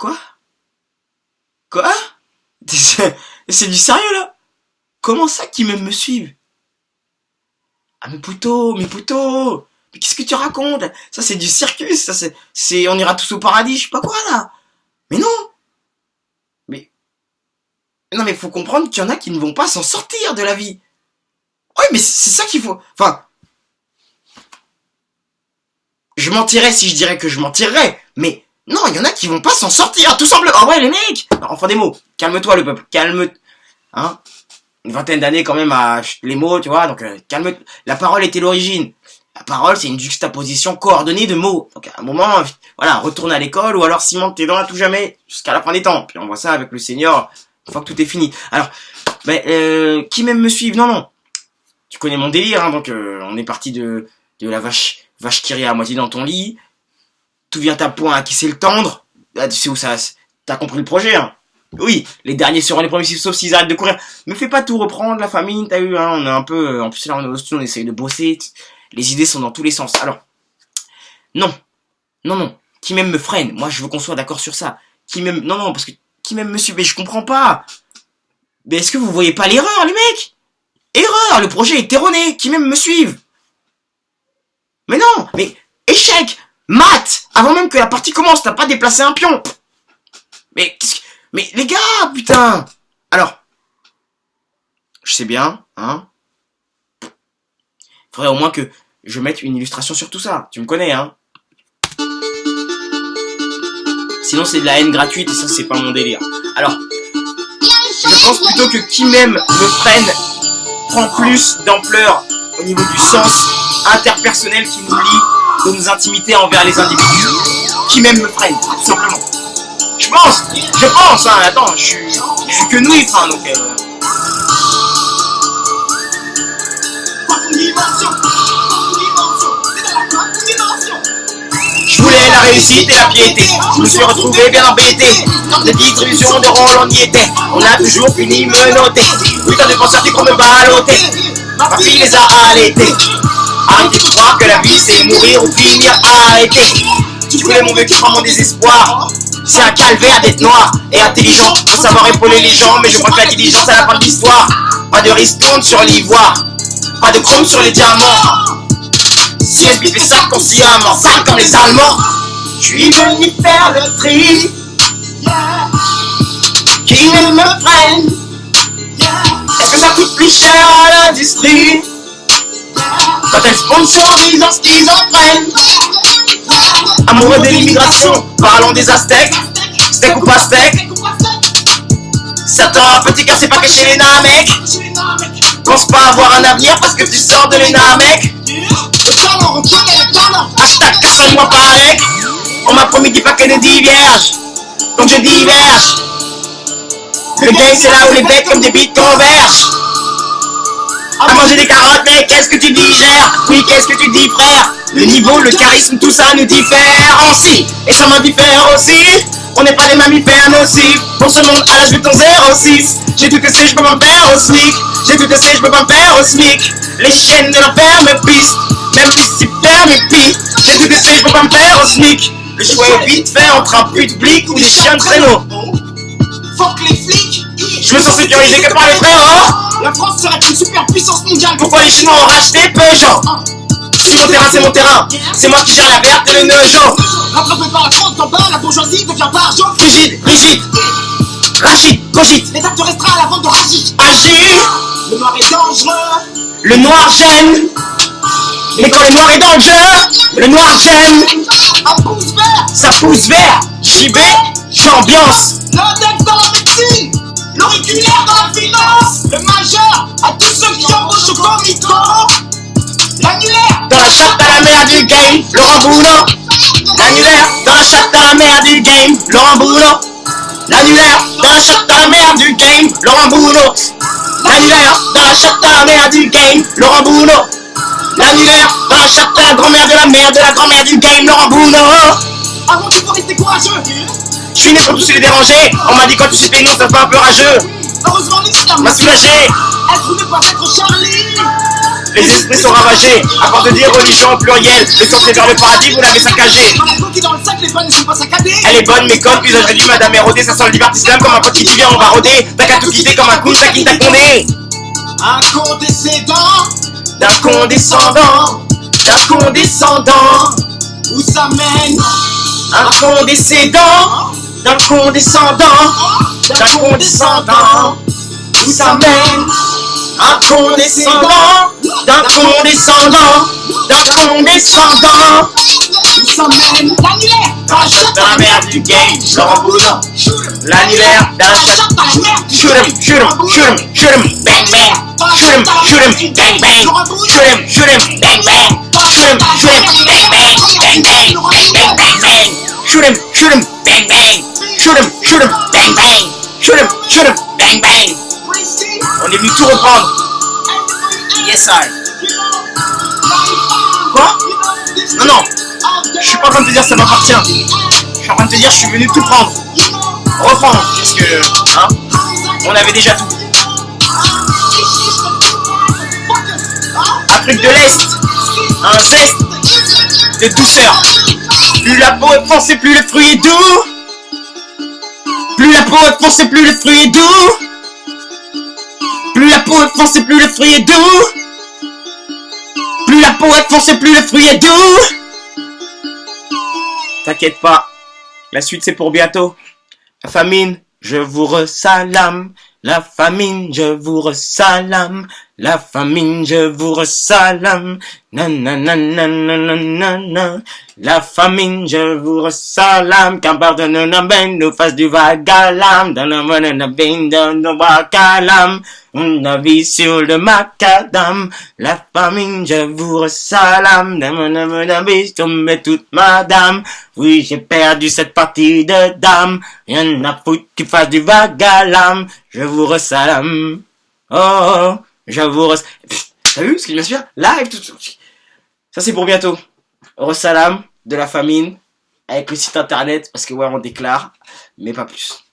Quoi? Quoi? C'est du sérieux là? Comment ça qui même me suivent? Ah mais Pouto, mais qu'est-ce que tu racontes? Ça c'est du circus, ça c'est on ira tous au paradis, je sais pas quoi là. Mais non. Mais non mais faut comprendre qu'il y en a qui ne vont pas s'en sortir de la vie. Ouais mais c'est ça qu'il faut. Enfin, je mentirais si je dirais que je mentirais, mais non, il y en a qui vont pas s'en sortir, tout simplement. Ah ouais les mecs. Non, enfin des mots. Calme-toi le peuple, calme. Hein? Une vingtaine d'années quand même à les mots, tu vois, donc calme. La parole était l'origine. La parole, c'est une juxtaposition coordonnée de mots. Donc à un moment, voilà, retourne à l'école ou alors cimente tes dents à tout jamais jusqu'à la fin des temps. Puis on voit ça avec le Seigneur une fois que tout est fini. Alors, qui même me suivent? Non. Tu connais mon délire, hein, donc on est parti de la vache qui rit à moitié dans ton lit. Tout vient à point à qui sait le tendre. Là, tu sais où ça... T'as compris le projet, hein. Oui, les derniers seront les premiers, sauf s'ils arrêtent de courir. Me fais pas tout reprendre, la famine, t'as eu, hein, on est un peu... En plus, là, on est au studio, on essaye de bosser. Les idées sont dans tous les sens. Alors, non. Qui même me freine. Moi, je veux qu'on soit d'accord sur ça. Qui même... Non, parce que... Qui même me suit. Mais je comprends pas. Mais est-ce que vous voyez pas l'erreur, les mecs? Erreur, le projet est erroné. Qui même me suivent. Mais non, mais... Échec. Mat. Avant même que la partie commence, t'as pas déplacé un pion. Mais qu'est-ce que... Mais les gars, putain. Alors, je sais bien, hein. Faudrait au moins que je mette une illustration sur tout ça. Tu me connais, hein. Sinon, c'est de la haine gratuite et ça, c'est pas mon délire. Alors, je pense plutôt que qui même me freine prend plus d'ampleur au niveau du sens interpersonnel qui nous lie de nos intimités envers les individus. Qui même me freine, tout simplement. Je pense, hein, attends, je suis que nouille, enfin, donc Je voulais la réussite et la piété, je me suis retrouvé bien embêté. Les distributions de rôle on y était, on a toujours fini me noter. Putain de penseurs qui pour me balloter, ma fille les a allaités. Arrêtez de croire que la vie c'est mourir ou finir arrêté. Je voulais mon vieux qui prend mon désespoir. C'est un calvaire d'être noir et intelligent. Faut savoir épauler les gens, mais je crois que l'intelligence à la fin de l'histoire. Pas de ristourne sur l'ivoire, pas de chrome sur les diamants. Si elle fait ça consciemment, sale comme les Allemands. Je suis venu faire le tri. Qui me freine? Est-ce que ça coûte plus cher à l'industrie quand elle sponsorise en ce qu'ils en prennent? Amoureux de l'immigration, parlons des Aztèques. Steak ou pas steak? Satan, un petit cœur, c'est pas que chez les Namecs. Pense pas avoir un avenir parce que tu sors de l'ENA, mec. Hashtag casse-moi pas, mec. On m'a promis 10 paquets de 10 vierges, donc je diverge. Le game c'est là où les bêtes comme des bites convergent. À manger des carottes, mais qu'est-ce que tu digères? Oui, qu'est-ce que tu dis, frère? Le niveau, le charisme, tout ça nous différencie. Et ça m'indiffère aussi. On n'est pas des mammifères nocifs. Pour ce monde à l'âge de ton 06. J'ai tout essayé, je peux pas me faire au SMIC. J'ai tout essayé, je peux pas me faire au SMIC. Les chaînes de l'enfer me pissent. Même si c'est super me pis. J'ai tout essayé, je peux pas me faire au SMIC. Le choix est vite fait entre un pute-blic ou des chiens de traîneau. Fuck les flics. Je me sens sécurisé que par les frérots. La France serait une super puissance mondiale. Pourquoi les Chinois ont racheté Peugeot? Si mon terrain c'est mon terrain, c'est moi qui gère la verte et le Neugeot. Rattrapé par la France d'en bas, la bourgeoisie devient barjo. Rigide, Rachid, cogite. L'État te restera à la vente de rachis. Agir. Le noir est dangereux. Le noir gêne. Mais quand le noir est dans le jeu, le noir gêne. Un pouce vert. Ça pousse vert. JB, j'ambiance. L'index dans la médecine. L'auriculaire dans la finance. Le majeur à tous ceux qui embauchent au comico. L'annulaire dans la chatte à la mère du game, Laurent Boulot. L'annulaire dans la chatte à la mère du game, Laurent Boulot. L'annulaire dans la chatte à la mère du game, Laurent Boulot. L'annulaire dans la chatte à la mère du game, Laurent Boulot. L'annulaire dans la chatte à la grand-mère de la mère de la grand-mère du game, Laurent Boulot. Avant qu'il faut rester courageux. Je suis né pour tous les déranger. On m'a dit quand tu sais non, ça fait un peu rageux. Heureusement l'islam m'a soulagé. Être ou ne pas être Charlie. Les esprits sont ravagés, à force de dire religion au pluriel. Le sens vers le paradis, vous l'avez saccagé. Dans la go qui est dans le sac, les bonnes ne sont pas saccadées. Elle est bonne, mais conne, puis réduit, madame érodée. Ça sent le divertissement comme un pote qui vient, on va rôder. T'as qu'à tout quitter comme un kunta qui t'a condé. Un condescendant, D'un condescendant, d'un condescendant. où ça mène? Un condescendant, d'un condescendant, d'un condescendant. Où ça mène? Un condescendant, d'un condescendant, d'un condescendant. Où ça mène? L'annulaire dans la chatte Dans la merde du game, Laurent Boudin. L'annulaire d'un chat. dans la merde. Shoot him, shoot him, shoot him, shoot him, bang bang. Shoot him, bang bang. Shoot him, bang bang. Shoot him, bang bang, bang bang, bang bang bang. Shoot him, bang bang. Shoot him, bang bang. Shoot him, bang bang. On est venu tout reprendre. Yes I. Quoi? Non non, je suis pas en train de te dire ça m'appartient. Je suis en train de te dire je suis venu tout prendre. Reprendre, parce que hein, on avait déjà tout. Afrique de l'Est, un zeste de douceur. Plus la peau est foncée, plus le fruit est doux. Plus la peau est foncée, plus le fruit est doux. Plus la peau est foncée, plus le fruit est doux. Plus la peau est foncée, plus le fruit est doux. T'inquiète pas, la suite c'est pour bientôt. La famine, je vous ressalame. La famine, je vous ressalame. La famine, je vous ressalame. Nananananananana. La famine, je vous ressalame. Qu'un pardonne nous fasse du vagalame. Dans la monnaie dans nos vagalame. On a vu sur le macadam. La famine, je vous ressalame. Dans mon tombé toute madame. Oui, j'ai perdu cette partie de dame. Rien à foutre qui fasse du vagalame. Je vous ressalame. Oh, je vous ressalame. T'as vu ce qu'il vient de faire? Live tout. Ça c'est pour bientôt. Ressalam de la famine avec le site internet parce que ouais on déclare, mais pas plus.